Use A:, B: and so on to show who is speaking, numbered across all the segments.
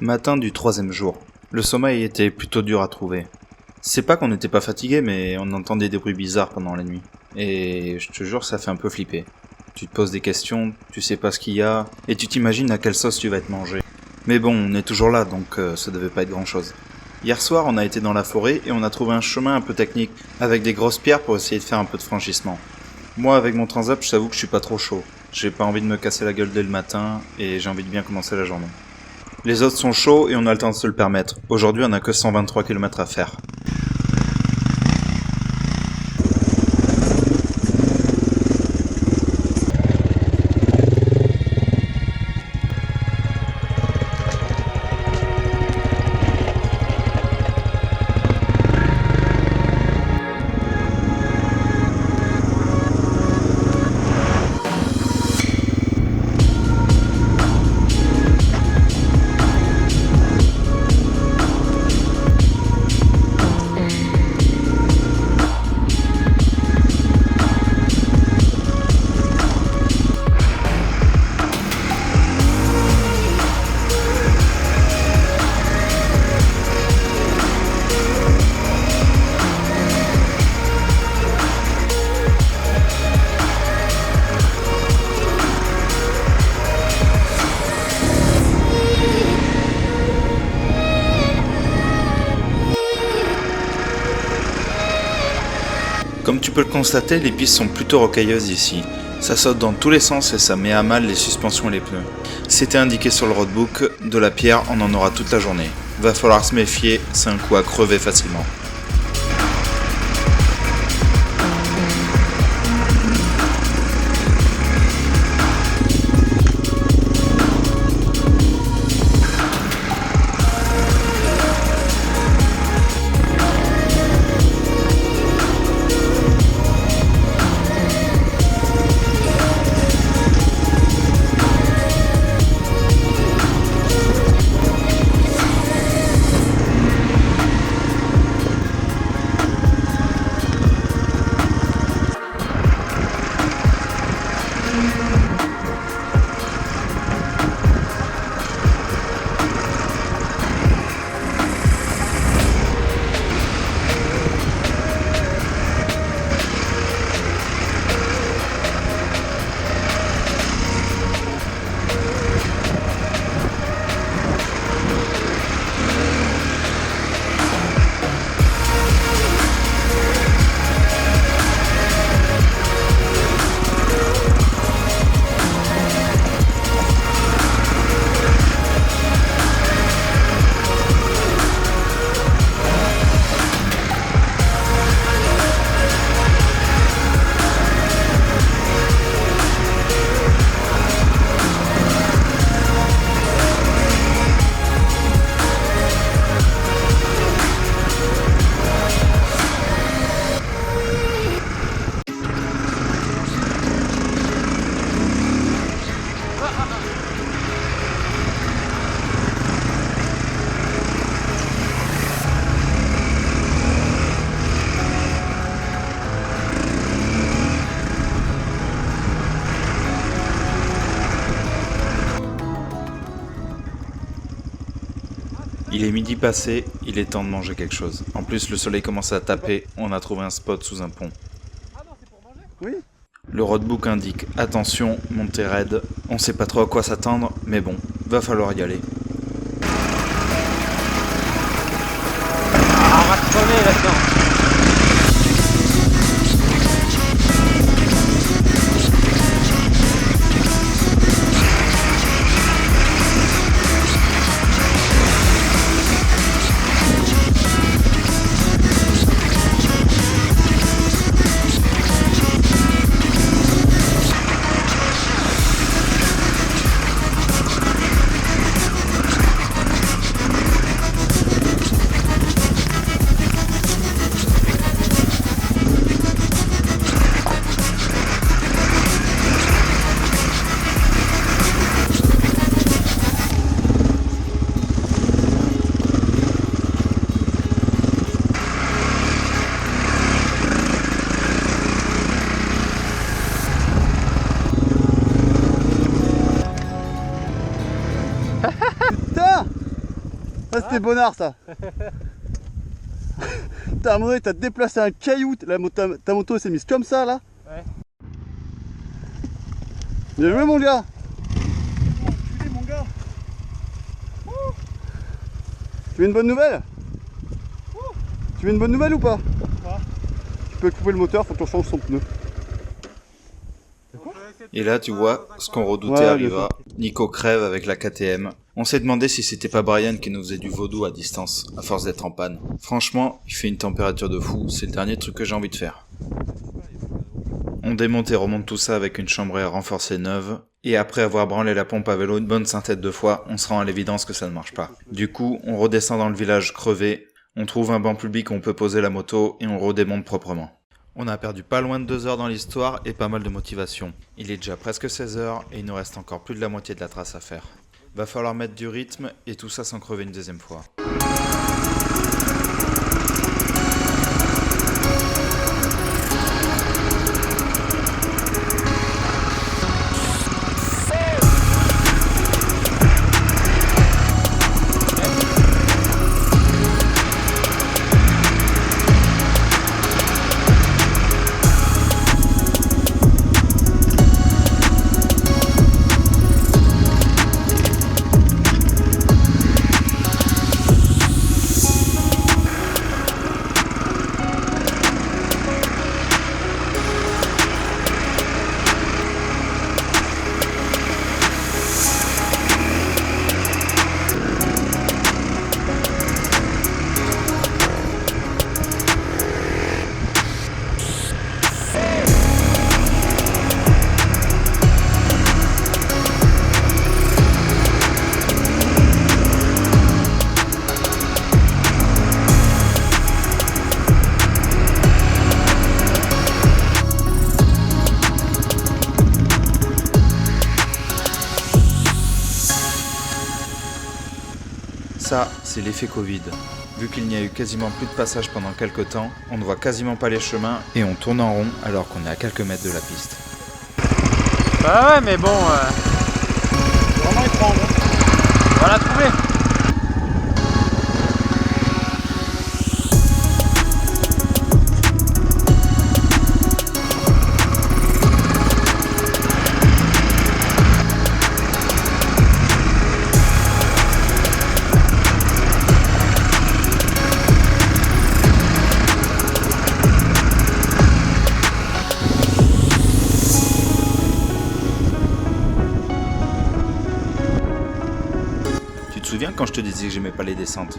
A: Matin du troisième jour. Le sommeil était plutôt dur à trouver. C'est pas qu'on n'était pas fatigué, mais on entendait des bruits bizarres pendant la nuit. Et je te jure, ça fait un peu flipper. Tu te poses des questions, tu sais pas ce qu'il y a, et tu t'imagines à quelle sauce tu vas être mangé. Mais bon, on est toujours là, donc ça devait pas être grand chose. Hier soir, on a été dans la forêt et on a trouvé un chemin un peu technique, avec des grosses pierres pour essayer de faire un peu de franchissement. Moi, avec mon Transap, je t'avoue que je suis pas trop chaud. J'ai pas envie de me casser la gueule dès le matin, et j'ai envie de bien commencer la journée. Les autres sont chauds et on a le temps de se le permettre. Aujourd'hui, on a que 123 km à faire. Comme tu peux le constater, les pistes sont plutôt rocailleuses ici. Ça saute dans tous les sens et ça met à mal les suspensions et les pneus. C'était indiqué sur le roadbook, de la pierre on en aura toute la journée. Va falloir se méfier, c'est un coup à crever facilement. Il est midi passé, il est temps de manger quelque chose. En plus, le soleil commence à taper, on a trouvé un spot sous un pont.
B: Oui.
A: Le roadbook indique « Attention, montée raide ». On sait pas trop à quoi s'attendre, mais bon, va falloir y aller.
B: Ah, on va te tourner là-dedans.
C: Ça c'était bonnard ça. T'as à un moment donné, t'as déplacé un caillou, ta moto s'est mise comme ça là.
B: Ouais.
C: Bien joué mon gars.
B: Enculé, mon gars.
C: Tu veux une bonne nouvelle? Tu veux une bonne nouvelle ou pas? Tu peux couper le moteur, faut qu'on change son pneu.
A: Et là, tu vois, ce qu'on redoutait
C: Ouais,
A: arriva. Nico crève avec la KTM. On s'est demandé si c'était pas Brian qui nous faisait du vaudou à distance, à force d'être en panne. Franchement, il fait une température de fou, c'est le dernier truc que j'ai envie de faire. On démonte et remonte tout ça avec une chambre à air renforcée neuve, et après avoir branlé la pompe à vélo une bonne centaine de fois, on se rend à l'évidence que ça ne marche pas. Du coup, on redescend dans le village crevé, on trouve un banc public où on peut poser la moto, et on redémonte proprement. On a perdu pas loin de 2 heures dans l'histoire et pas mal de motivation. Il est déjà presque 16 heures et il nous reste encore plus de la moitié de la trace à faire. Va falloir mettre du rythme et tout ça sans crever une deuxième fois. Ça, c'est l'effet Covid. Vu qu'il n'y a eu quasiment plus de passage pendant quelques temps, on ne voit quasiment pas les chemins et on tourne en rond alors qu'on est à quelques mètres de la piste.
B: Bah ouais, mais bon,
C: Vraiment étrange.
B: on va la trouver.
A: Tu te souviens quand je te disais que j'aimais pas les descentes?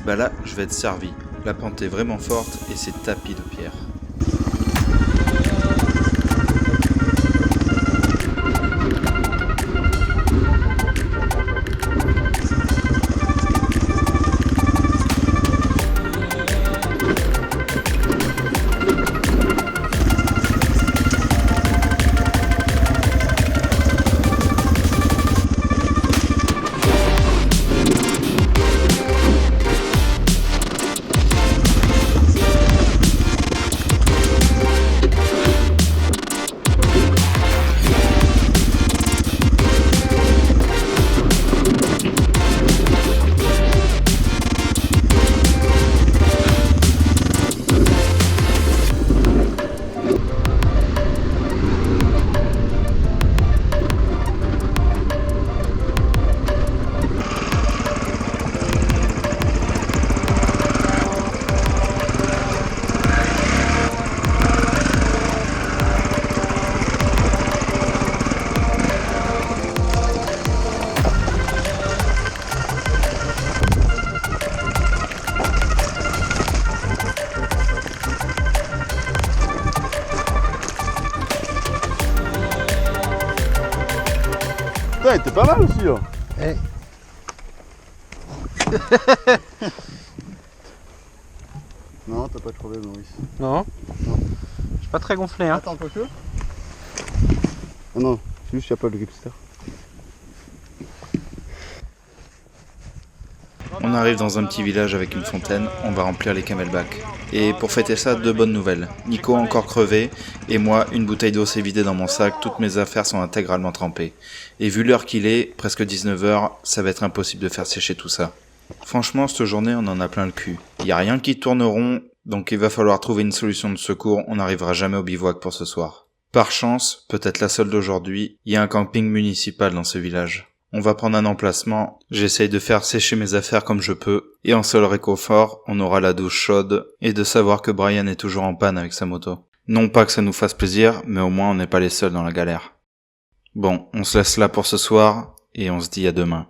A: Bah là, je vais être servi. La pente est vraiment forte et c'est tapis de pierre.
C: Putain, elle était pas mal aussi là.
B: Hey.
C: Non, t'as pas crevé Maurice.
B: Non.
C: Non.
B: Je suis pas très gonflé, hein.
C: Attends, quoi que. Ah non, c'est juste qu'il n'y a pas le gripster.
A: On arrive dans un petit village avec une fontaine, on va remplir les camelbacks. Et pour fêter ça, 2 bonnes nouvelles. Nico a encore crevé, et moi, une bouteille d'eau s'est vidée dans mon sac, toutes mes affaires sont intégralement trempées. Et vu l'heure qu'il est, presque 19 h, ça va être impossible de faire sécher tout ça. Franchement, cette journée, on en a plein le cul. Y a rien qui tourne rond, donc il va falloir trouver une solution de secours, on n'arrivera jamais au bivouac pour ce soir. Par chance, peut-être la seule d'aujourd'hui, il y a un camping municipal dans ce village. On va prendre un emplacement, j'essaye de faire sécher mes affaires comme je peux, et en seul réconfort, on aura la douche chaude, et de savoir que Brian est toujours en panne avec sa moto. Non pas que ça nous fasse plaisir, mais au moins on n'est pas les seuls dans la galère. Bon, on se laisse là pour ce soir, et on se dit à demain.